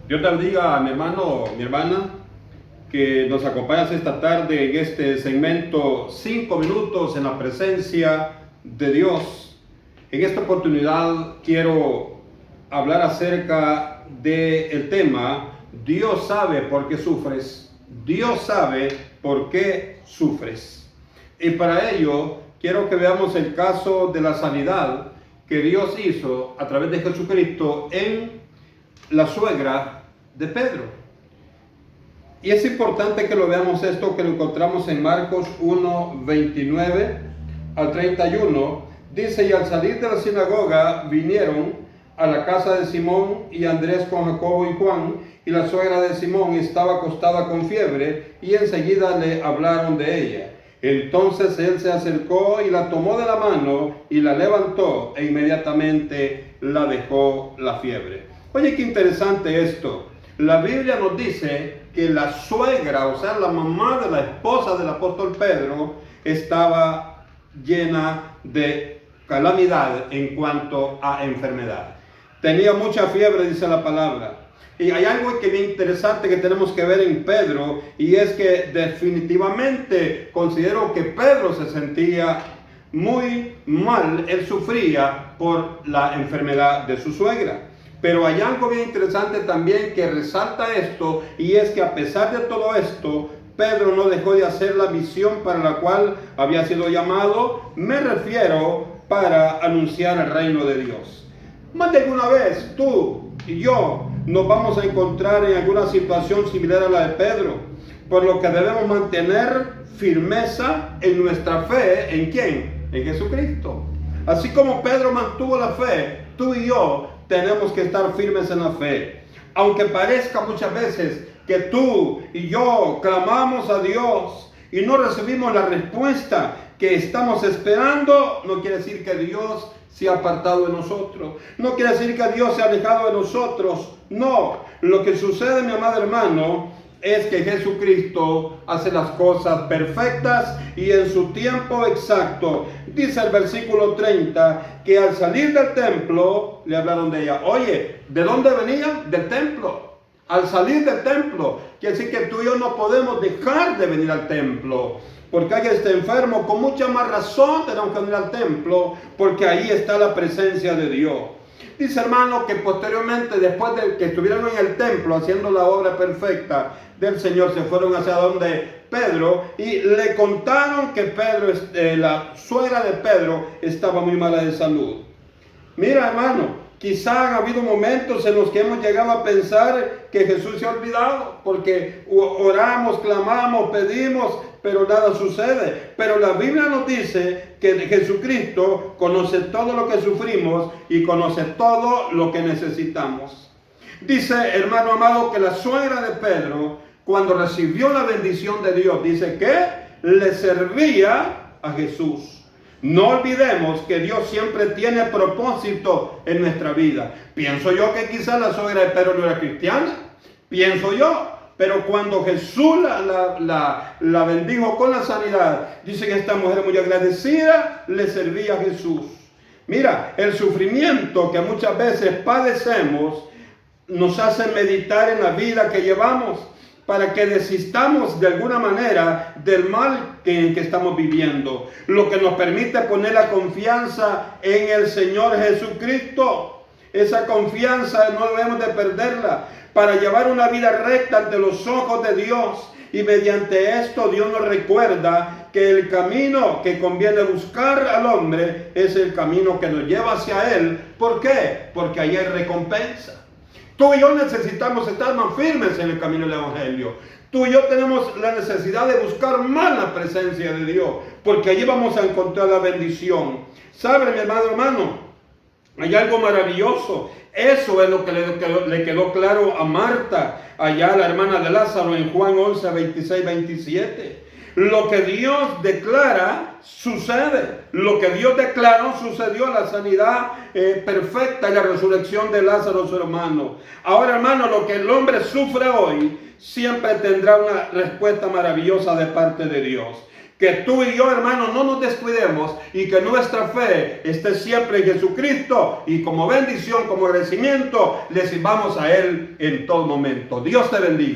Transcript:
Dios te bendiga, mi hermano, mi hermana, que nos acompañas esta tarde en este segmento 5 minutos en la presencia de Dios. En esta oportunidad quiero hablar acerca del tema Dios sabe por qué sufres. Dios sabe por qué sufres. Y para ello quiero que veamos el caso de la sanidad que Dios hizo a través de Jesucristo en la suegra de Pedro. Y es importante que lo veamos esto, que lo encontramos en Marcos 1, 29 al 31. Dice: y al salir de la sinagoga vinieron a la casa de Simón y Andrés con Jacobo y Juan, y la suegra de Simón estaba acostada con fiebre, y enseguida le hablaron de ella. Entonces él se acercó y la tomó de la mano y la levantó, e inmediatamente la dejó la fiebre. Oye, qué interesante esto. La Biblia nos dice que la suegra, o sea, la mamá de la esposa del apóstol Pedro, estaba llena de calamidad en cuanto a enfermedad. Tenía mucha fiebre, dice la palabra. Y hay algo que es bien interesante que tenemos que ver en Pedro, y es que definitivamente considero que Pedro se sentía muy mal. Él sufría por la enfermedad de su suegra. Pero hay algo bien interesante también que resalta esto, y es que a pesar de todo esto, Pedro no dejó de hacer la misión para la cual había sido llamado. Me refiero para anunciar el reino de Dios. Más de alguna vez tú y yo nos vamos a encontrar en alguna situación similar a la de Pedro, por lo que debemos mantener firmeza en nuestra fe. ¿En quién? En Jesucristo. Así como Pedro mantuvo la fe, tú y yo tenemos que estar firmes en la fe. Aunque parezca muchas veces que tú y yo clamamos a Dios y no recibimos la respuesta que estamos esperando, no quiere decir que Dios se ha apartado de nosotros. No quiere decir que Dios se ha alejado de nosotros. No, lo que sucede, mi amado hermano, es que Jesucristo hace las cosas perfectas y en su tiempo exacto. Dice el versículo 30 que al salir del templo le hablaron de ella. Oye, ¿de dónde venían? Del templo. Al salir del templo, quiere decir que tú y yo no podemos dejar de venir al templo. Porque alguien está enfermo, con mucha más razón tenemos que venir al templo, porque ahí está la presencia de Dios. Dice, hermano, que posteriormente, después de que estuvieron en el templo haciendo la obra perfecta del Señor, se fueron hacia donde Pedro y le contaron que Pedro, la suegra de Pedro, estaba muy mala de salud. Mira, hermano, quizá han habido momentos en los que hemos llegado a pensar que Jesús se ha olvidado, porque oramos, clamamos, pedimos, pero nada sucede. Pero la Biblia nos dice que Jesucristo conoce todo lo que sufrimos y conoce todo lo que necesitamos. Dice, hermano amado, que la suegra de Pedro, cuando recibió la bendición de Dios, dice que le servía a Jesús. No olvidemos que Dios siempre tiene propósito en nuestra vida. Pienso yo que quizás la suegra de Pedro no era cristiana. Pienso yo. Pero cuando Jesús la bendijo con la sanidad, dice que esta mujer muy agradecida le servía a Jesús. Mira, el sufrimiento que muchas veces padecemos nos hace meditar en la vida que llevamos, para que desistamos de alguna manera del mal en que estamos viviendo. Lo que nos permite poner la confianza en el Señor Jesucristo. Esa confianza no debemos de perderla para llevar una vida recta ante los ojos de Dios. Y mediante esto Dios nos recuerda que el camino que conviene buscar al hombre es el camino que nos lleva hacia Él. ¿Por qué? Porque ahí hay recompensa. Tú y yo necesitamos estar más firmes en el camino del Evangelio. Tú y yo tenemos la necesidad de buscar más la presencia de Dios, porque allí vamos a encontrar la bendición. ¿Sabe, mi hermano? Hay algo maravilloso. Eso es lo que le quedó claro a Marta, allá la hermana de Lázaro, en Juan 11, 26, 27. Lo que Dios declara sucede. Lo que Dios declaró sucedió, la sanidad perfecta y la resurrección de Lázaro, su hermano. Ahora, hermano, lo que el hombre sufre hoy siempre tendrá una respuesta maravillosa de parte de Dios. Que tú y yo, hermano, no nos descuidemos y que nuestra fe esté siempre en Jesucristo y como bendición, como agradecimiento, le sirvamos a Él en todo momento. Dios te bendiga.